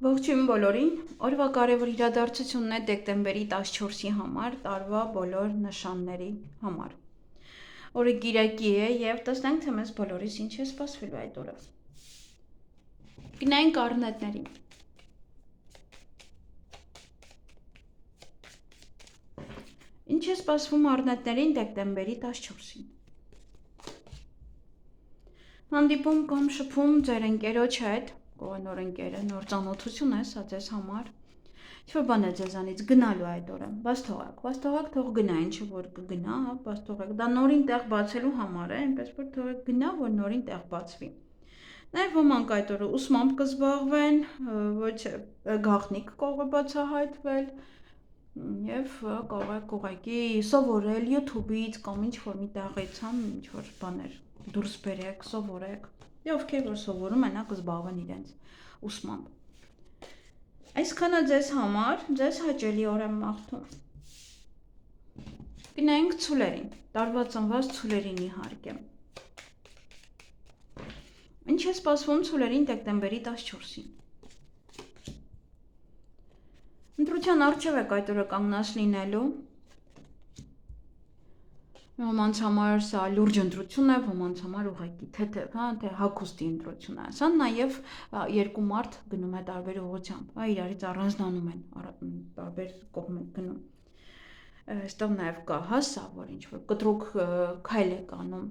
Ողջույն բոլորին, օրվա կարևոր իրադարձությունն է դեկտեմբերի 14-ի համար, տարվա բոլոր նշանների համար։ Օրը գիրակի է և տեսնենք, թե մեզ բոլորիս ինչ է սպասվելու այդ օրը։ Գնայինք առնետներին։ Ինչ է սպասվում առնետներին դեկտեմբերի 14-ին։ Հանդիպում կամ շփում ձեր ընկերոջ հետ, նոր ընկերը, նոր ծանոթություն է, սա ձեզ համար, ինչ-որ բան է ձեզանից գնալու այդ օրը, բաց թողեք, թող գնա, ինչը որ կգնա, բաց թողեք, դա նորին տեղ բացելու համար է, այնպես որ թողեք գնա, որ նորին տեղ բացվի։ Նաև ոմանք այդ օրը ուսմամբ կզբաղվեն, ոչ գաղտնիք կարող է բացահայտվել, և կարող եք ուղղակի սովորել YouTube-ից կամ ինչ-որ մի տեղից, ինչ-որ բաներ դուրս բերեք, սովորեք, և ովքեր որ սովորում են, կզբաղվեն իրենց ուսմամբ։ Այսքանը ձեզ համար, ձեզ հաճելի օր եմ մաղթում։ Գնայինք ցուլերին, տարվա ծնված ցուլերին իհարկե։ Ինչ է սպասվում ցուլերին դեկտեմբերի 14-ին։ Ընտրության առջև եք այդ օրը կանգնած լինելու։ Ոմանց համար սա լուրջ ընտրություն է, ոմանց համար ուղղակի թեթև, թե հագուստի ընտրություն է։ Սա նաև երկու մարդ գնում է տարբեր ուղղությամբ, իրարից առանձնանում են, տարբեր կողմ են գնում։ Այստեղ նաև կա սա, որ ինչ-որ կտրուկ քայլ եք անում։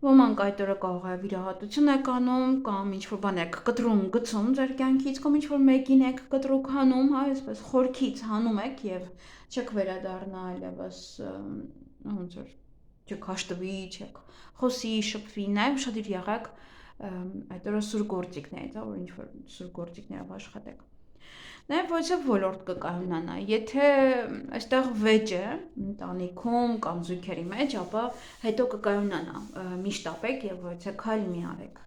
Ոմանք այդ օրը կարող է վիրահատություն եք անում, կամ ինչ-որ բան եք կտրում, գցում ձեր կյանքից, կամ ինչ-որ մեկին եք կտրուկ հանում, այսպես խորքից հանում եք և չեք վերադառնա այլևս, ոնց որ չեք հաշտվի, չեք խոսի, շփվի, նաև ուշադիր եղեք այդ օրը սուր գործիքներից, որ ինչ-որ սուր գործիքներով աշխատեք։ Նաև ոչև ոլորտ կկայունանա, եթե այստեղ վեճ է ընտանիքում կամ զույգերի մեջ, ապա հետո կկայունանա, մի շտապեք և ոչ քայլ մի արեք։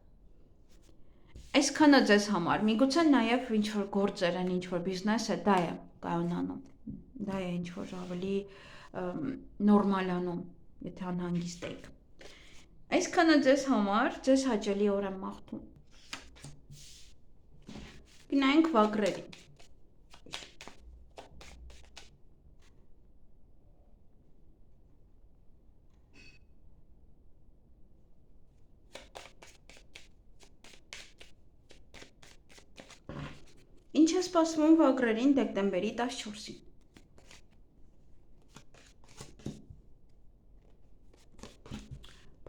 Այսքանը ձեզ համար, միգուցե նաև ինչ-որ գործեր են, ինչ-որ բիզնես է, դա է կայունանում, դա է ինչ-որ ավելի նորմալանում, եթե անհանգիստ եք։ Այսքանը ձեզ համար, ձեզ հաճելի օր եմ մաղթում։ Գնայինք վագրերին։ Ինչ է սպասվում վագրերին դեկտեմբերի 14-ին։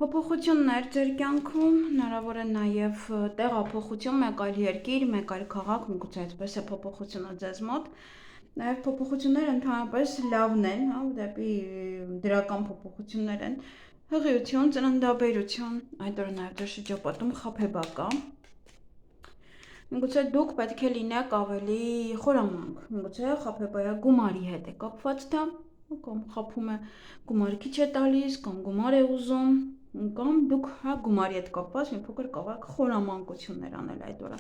Փոփոխություններ ձեր կյանքում, հնարավոր է նաև տեղափոխություն, մեկ այլ երկիր, մեկ այլ քաղաք, միգուցե այդպես է փոփոխությունը ձեզ մոտ, նաև փոփոխությունները ընդհանրապես լավն են, դեպի դրական փոփոխություններ են, հղիություն, ծննդաբերություն, այդ օրը նաև ձեր շրջապատում խաբեբա կա, միգուցե դուք պետք է լինեք ավելի խորամանկ, միգուցե խաբեբայա գումարի հետ է կապված դա, կամ խաբում է գումար քիչ է տալիս, կամ գումար է ուզում, կամ դուք գումարի հետ կապված մի փոքր կարող եք խորամանկություններ անել այդ օրը։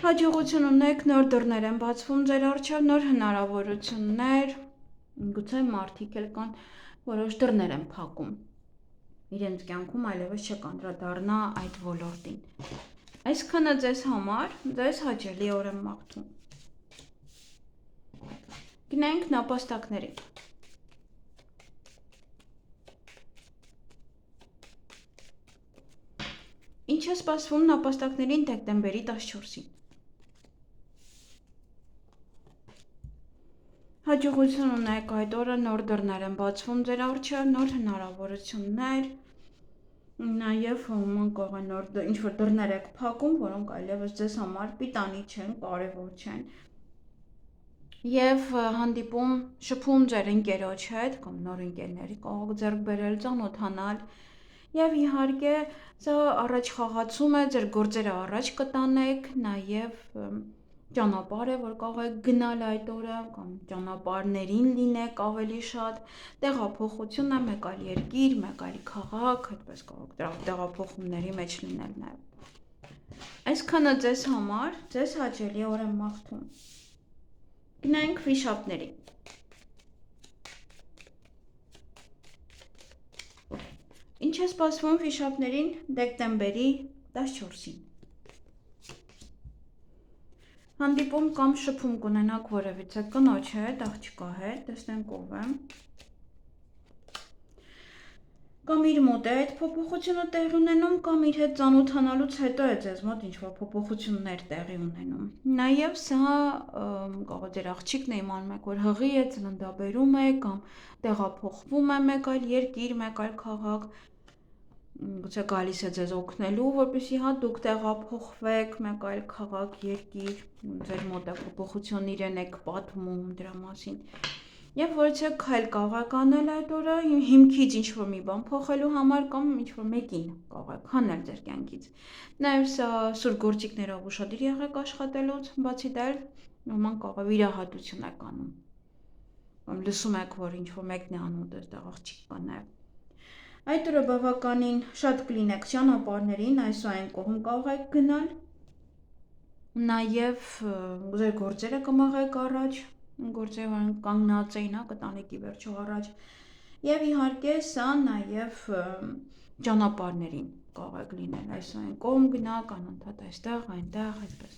Հաջողություն ունեք, նոր դռներ են բացվում ձեր առջև, նոր հնարավորություններ, գուցե մարդիկ էլ կան, որոշ դռներ են փակում։ Իրենց կյանքում այլևս չկանդրադառնա այդ ոլորտին։ Այսքանը ձեզ համար, ձեզ հաճելի օր եմ մաղթում։ Գնայինք նապաստակներին։ Ինչ է սպասվում նապաստակներին դեկտեմբերի 14-ին։ Հաջողություն ունեք այդ օրը, նոր դռներ են բացվում ձեր առջև, նոր հնարավորություններ, նաև ոմանք կարող են նոր ինչ-որ դռներ եք փակում, որոնք այլևս ձեզ համար պիտանի չեն, կարևոր չեն։ Եվ հանդիպում, շփում ձեր ընկերոջ հետ, կամ նոր ընկերների կարող եք ձեռք բերել, ծանոթանալ, և իհարկե սա առաջ խաղացում է, ձեր գործերը առաջ կտանեք, նաև ճանապարհ է, որ կարող եք գնալ այդ օրը, կամ ճանապարհներին լինեք ավելի շատ, տեղափոխություն է, մեկ այլ երկիր, մեկ այլ քաղաք, այդպես կարող եք տեղափոխումների մեջ լինել նաև։ Այսքանը ձեզ համար, ձեզ հաճելի օր եմ մաղթում։ Գնայինք վիշապներին։ Ինչ է սպասվում վիշապներին դեկտեմբերի 14-ին։ Հանդիպում կամ շփում կունենաք որևիցե կնոջ հետ, աղջկա հետ, տեսնենք ով է։ Կամ իր մոտ է այդ փոփոխությունը տեղի ունենում, կամ իր հետ ծանոթանալուց հետո է ձեզ մոտ ինչ-որ փոփոխություններ տեղի ունենում։ Նաև սա կարող է ձեր աղջիկն է, իմանում եք, որ հղի է, ծննդաբերում է, կամ տեղափոխվում է մեկ այլ երկիր, մեկ այլ քաղաք, գուցե գալիս է ձեզ օգնելու, որպեսզի հա դուք տեղափոխվեք մեկ այլ քաղաք, երկիր, ձեր մոտ է փոփոխություն իրեն եք պատմում դրա մասին։ Եվ որ չէ քայլ կարող եք անել այդ օրը հիմքից ինչ-որ մի բան փոխելու համար կամ ինչ-որ մեկին կարող եք հանել ձեր կյանքից։ Նաև սա սուր գործիքներով ուշադիր եղեք աշխատելուց, բացի դա նորմալ կարող է վիրահատություն եք անում։ Կամ լսում եք, որ ինչ-որ մեկն է անում այդտեղ աղջիկ կա նաև։ Այդ օրը բավականին շատ կլինեք ճանապարհներին, այս ու այն կողմ կարող եք գնալ։ Նաև ձեր գործերը կմաղեք առաջ, գործերը որ կանգնած էին, հա, կտանիքի վերջո առաջ։ Եվ իհարկե սա նաև ճանապարհներին կարող եք լինել, այս ու այն կողմ գնաք, անընդհատ այստեղ, այնտեղ, այդպես։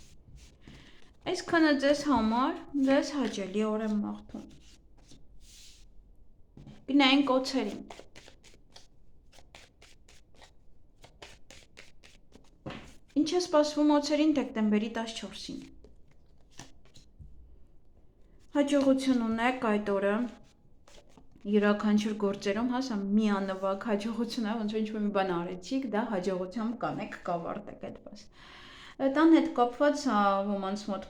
Այսքանը ձեզ համար, ձեզ հաճելի օր եմ մաղթում։ Գնայինք օձերին։ Ինչ է սպասվում օձերին դեկտեմբերի 14-ին։ Հաջողություն ունեք այդ օրը յուրաքանչյուր գործերում, հա, սա միանվագ հաջողություն է, ոնց որ ինչ-որ մի բան արեցիք, դա հաջողությամբ կանեք, կավարտեք այդպես։ Տան հետ կապված ոմանց մոտ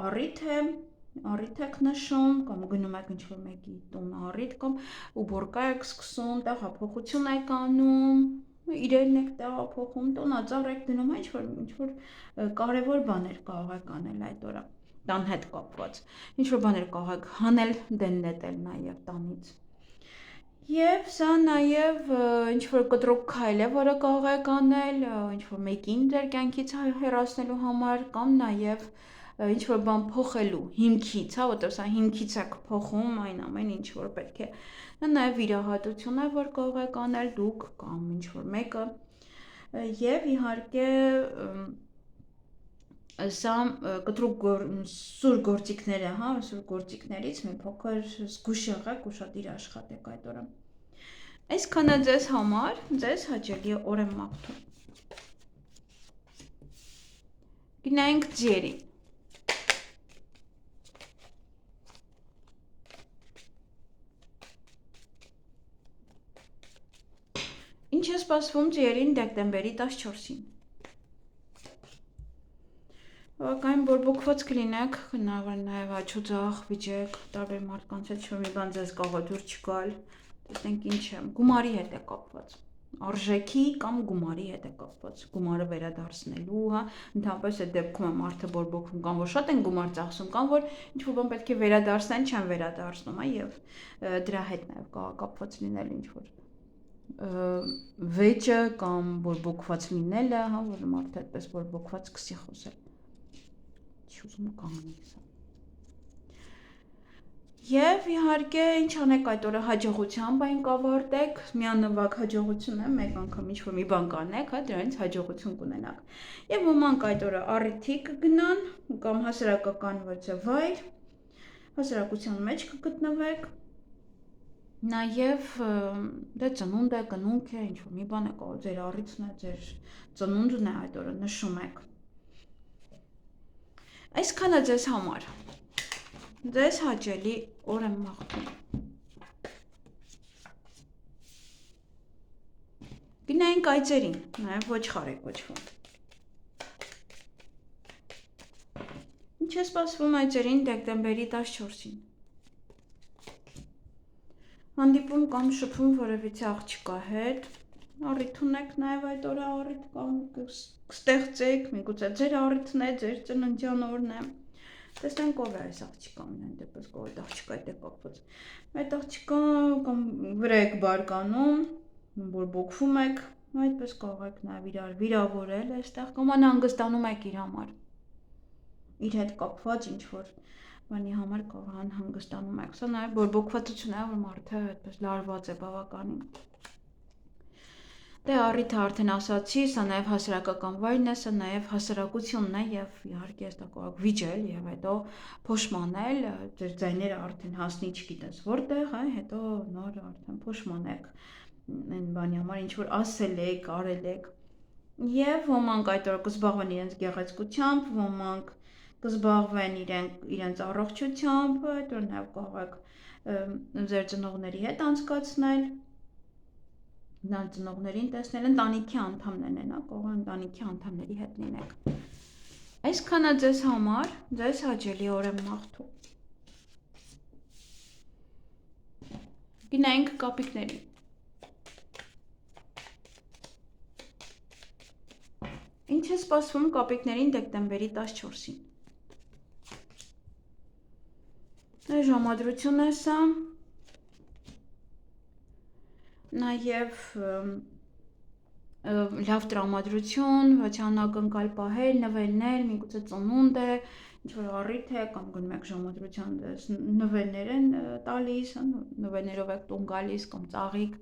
առիթ եք նշում, կամ գնում եք ինչ-որ մեկի տուն առիթ, կամ ու բորկա եք սկսում, տեղափոխություն եք անում, իրեն եք տեղափոխում, տոնածառ եք դնում, ինչ-որ կարևոր բաներ կարող եք անել այդ օրը, տան հետ կապված, ինչ-որ բաներ կարող եք հանել, դեն նետել նաև տանից։ Եվ սա նաև ինչ-որ կտրուկ քայլ է, որը կարող եք անել, ինչ-որ մեկին ձեր կյանքից հեռացնելու համար, կամ նաև ինչ-որ բան փոխելու հիմքից, հա, որտեղ սա հիմքից եք փոխում այն ամեն ինչ, որ պետք է։ Դա նաև վիրահատություն է, որ կարող եք անել դուք կամ ինչ-որ մեկը։ Եվ իհարկե սա կտրուկ սուր գործիքները, հա, սուր գործիքներից մի փոքր զգուշ եղեք, ուշադիր աշխատեք այդ օրը։ Այսքանը ձեզ համար, ձեզ հաճելի օր եմ մաղթում։ Գնայինք ձիերին։ Ինչ է սպասվում ձիերին դեկտեմբերի 14-ին։ Բավականին բորբոքված կլինեք, հնարավոր նաև աչուձախ վիճեք, տարբեր մարդկանց հետ ինչ-որ մի բան ձեզ կարող է դուր չգալ, տեսնենք ինչ է, գումարի հետ է կապված, արժեքի կամ գումարի հետ է կապված, գումարը վերադարձնելու, հա, ընդհանրապես այդ դեպքում է մարդը բորբոքվում, կամ որ շատ են գումար ծախսում, կամ որ ինչ-որ բան պետք է վերադարձնեն, չեն վերադարձնում, հա, եւ դրա հետ նաև կարող կապված լինել ինչ-որ վեճը կամ բորբոքված լինելը, հա, որ մարդը այդպես բորբոքված սկսի խոսել։ Ուզում կանենք սա։ Եվ իհարկե ինչ անեք այդ օրը հաջողությամբ այն կավարտեք, միանվագ հաջողություն է, մեկ անգամ ինչ-որ մի բան կանեք, հա, դրանից հաջողություն կունենաք։ Եվ ոմանք այդ օրը առիթի կգնան, կամ հասարակական վայր, հասարակության մեջ կգտնվեք։ Նաև դե ծնունդ է, կնունք է, ինչ-որ մի բան է, կարող ձեր առիթն է, ձեր ծնունդն է այդ օրը նշում եք։ Այսքանը ձեզ համար, ձեզ հաճելի օր եմ մաղթում։ Գնայինք այծերին, նաև ոչխար է կոչվում։ Ինչ է սպասվում այծերին դեկտեմբերի 14-ին։ Հանդիպում կամ շփում որևիցե աղջկա հետ, առիթ ունեք նաև այդ օրը առիթ կամ կստեղծեք, միգուցե ձեր առիթն է, ձեր ծննդյան օրն է։ Տեսնենք ով է այս աղջիկան, այն դեպս կողոտ աղջիկա հետ է կապված։ Այդ աղջիկա կամ վրա եք բարկանում, բորբոքվում եք, այդպես կարող եք նաև իրար վիրավորել այստեղ, կամ անհանգստանում եք իր համար։ Իր հետ կապված ինչ-որ բանի համար կարող անհանգստանում եք։ Սա նաև բորբոքվածություն է, որ մարդը այդպես լարված է բավականին։ Դե առիթը արդեն ասացի, սա նաև հասարակական վայրն է, սա նաև հասարակությունն է եւ իհարկե ես դա կարող վիճել եւ հետո փոշմանել, ձեր ձայները արդեն հասնի չգիտես որտեղ, հետո նոր արդեն փոշմանեք այն բանի համար ինչ որ ասել եք, արել եք եւ ոմանք այդ օրը կզբաղվեն իրենց գեղեցկությամբ, ոմանք կզբաղվեն իրենց առողջությամբ, այդ օրը նաև կարող եք ձեր ծնողների հետ անցկացնել նա ծնողներին տեսնել, ընտանիքի անդամներն են, կարող ընտանիքի անդամների հետ լինեք։ Այսքանը ձեզ համար, ձեզ հաճելի օր եմ մաղթում։ Գնայինք կապիկներին։ Ինչ է սպասվում կապիկներին դեկտեմբերի 14-ին։ Ժամադրություն է սա։ Նաև լավ տրամադրություն, վճան ակնկալ պահեր, նվերներ, միգուցե ծնունդ է, ինչ-որ առիթ է, կամ գնում եք ժամադրության նվերներ են տալիս, նվերներով եք տուն գալիս, կամ ծաղիկ։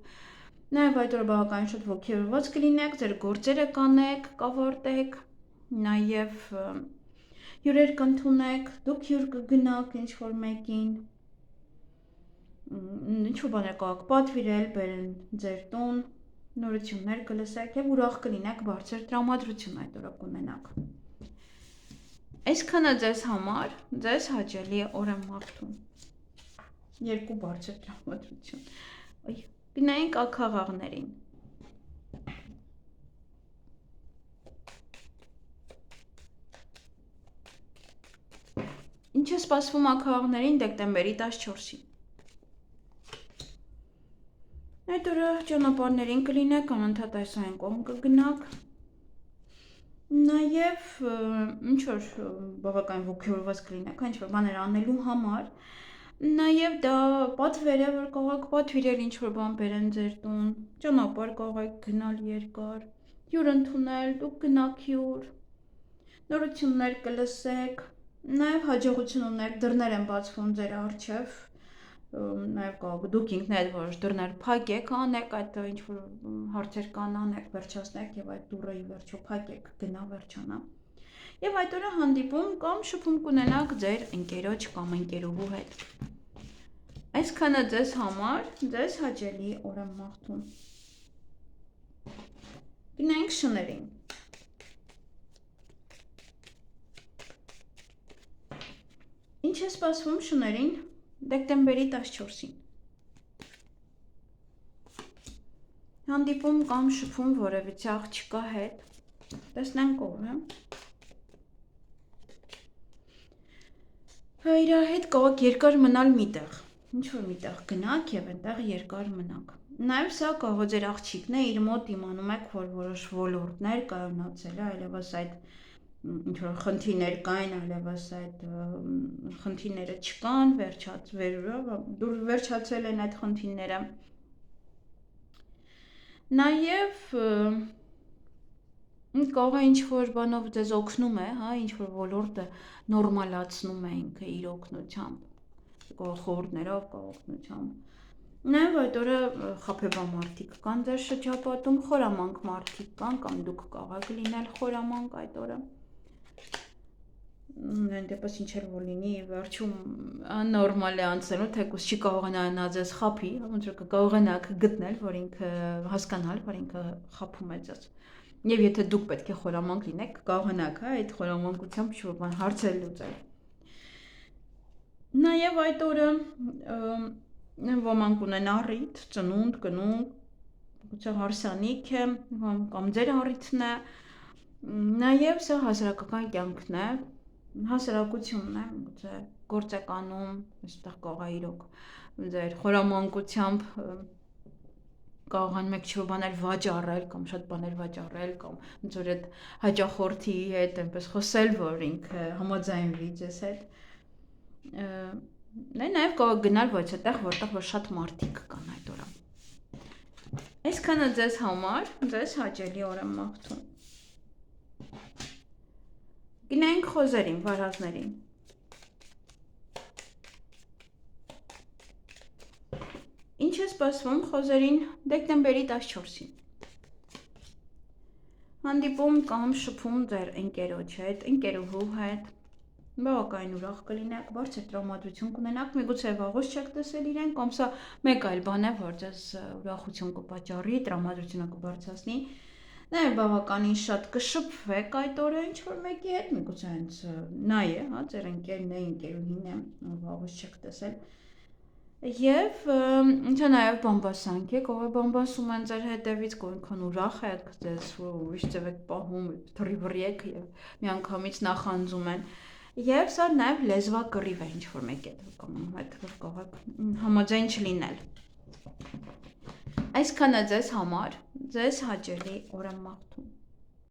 Նաև այդ օրը բավականին շատ ոգևորված կլինեք, ձեր գործերը կանեք, կավարտեք, նաև հյուրեր կընդունեք, դուք հյուր կգնաք ինչ-որ մեկին, ինչ-որ բաներ կարող պատվիրել, բերեն ձեր տուն, նորություններ կլսեք եւ ուրախ կլինեք, բարձր տրամադրություն այդ օրը կունենաք։ Այսքանը ձեզ համար, ձեզ հաճելի օր եմ մաղթում։ Երկու բարձր տրամադրություն։ Գնայինք աքաղաղներին։ Ինչ է սպասվում աքաղաղներին դեկտեմբերի 14-ին։ Այդ օրը ճանապարհներին կլինեք, անընդհատ այս այն կողմ կգնաք։ Նաև ինչ-որ բավական ոգևորված կլինեք, ինչ-որ բաներ անելու համար։ Նաև դա պատվեր է, որ կարող եք պատվիրել ինչ-որ բան բերեն ձեր տուն, ճանապարհ կարող եք գնալ երկար, հյուր ընդունել, դուք գնաք հյուր, նորություններ կլսեք, նաև հաջողություն ունեք, դռներ են բացվում ձեր առջև, նաև կարող դուք ինքներդ որոշ դռներ փակեք, անեք այդ ինչ-որ հարցեր կան, անեք, վերջացնեք եւ այդ դուռը ի վերջո փակեք, գնա վերջանա։ Եվ այդ օրը հանդիպում կամ շփում կունենաք ձեր ընկերոջ կամ ընկերուհու հետ։ Այսքանը ձեզ համար, ձեզ հաճելի օր եմ մաղթում։ Գնայինք շներին։ Ինչ է սպասվում շներին դեկտեմբերի 14-ին։ Հանդիպում կամ շփում որևիցե աղջկա հետ, տեսնենք ով է։ Իր հետ կարող երկար մնալ միտեղ, ինչ-որ միտեղ գնաք եւ այնտեղ երկար մնաք։ Նաեւ սա կարող է ձեր աղջիկն է, իր մոտ իմանում եք, որ որոշ ոլորտներ կայունացել է, այլևս այդ ինչ-որ խնդիրներ կային, այլևս այդ խնդիրները չկան, վերջացել են այդ խնդիրները։ Նաև կարող է ինչ-որ բանով ձեզ օգնում է, ինչ-որ ոլորտը նորմալացնում է ինքը իր օգնությամբ, կարող խորհուրդներով, կարող օգնությամբ։ Նաև այդ օրը խաբեբա մարդիկ կան ձեր շրջապատում, խորամանկ մարդիկ կան, կամ դուք կարող եք լինել խորամանկ այդ օրը։ Այն դեպս ինչ էլ որ լինի, վերջում նորմալ է անցնելու, թեկուզ չի կարողանա նա ձեզ խաբի, ոնց որ կկարողանաք գտնել, որ ինքը հասկանալ, որ ինքը խաբում է ձեզ։ Եվ եթե դուք պետք է խորամանկ լինեք, կարողանաք այդ խորամանկությամբ ինչ-որ բան հարցեր լուծել։ Նաև այդ օրը ոմանք ունեն առիթ, ծնունդ, կնունկ, գուցե հարսանիք է, կամ ձեր առիթն է։ Նաև սա հասարակական կյանքն է, հասարակությունն է, գուցե գործ եք անում, այստեղ կարող է իրոք ձեր խորամանկությամբ կարողանում եք ինչ-որ բաներ վաճառել, կամ շատ բաներ վաճառել, կամ ոնց որ այդ հաճախորդի հետ այնպես խոսել, որ ինքը համաձայնվի ձեզ հետ։ Նաև կարող գնալ ոչ այդտեղ, որտեղ որ շատ մարդիկ կան այդ օրը։ Այսքանը ձեզ համար, ձեզ հաճելի օր եմ մաղթում։ Գնայինք խոզերին, վարազներին։ Ինչ է սպասվում խոզերին դեկտեմբերի 14-ին։ հանդիպում կամ շփում ձեր ընկերոջ հետ, ընկերուհու հետ, բավականին ուրախ կլինեք, բարձր տրամադրություն կունենաք, միգուցե վաղուց չեք տեսել իրեն, կամ սա մեկ այլ բան է, որ ձեզ ուրախություն կպատճառի, տրամադրությունը կբարձրացնի, նաև բավականին շատ կշփվեք այդ օրը ինչ-որ մեկի հետ, միգուցե հենց նա է, հա, ձեր ընկերն է, ընկերուհին է, վաղուց չեք տեսել, և դա նաև բամբասանք է, ով է բամբասում են ձեր հետևից, այնքան ուրախ եք, ձեզ ուրիշ ձև եք պահում, թռիվռի եք և միանգամից նախանձում են, և սա նաև լեզվակռիվ է ինչ-որ մեկ հետ, որ կարող եք համաձայն չլինել։ Այսքանը ձեզ համար, ձեզ հաճելի օր եմ մաղթում։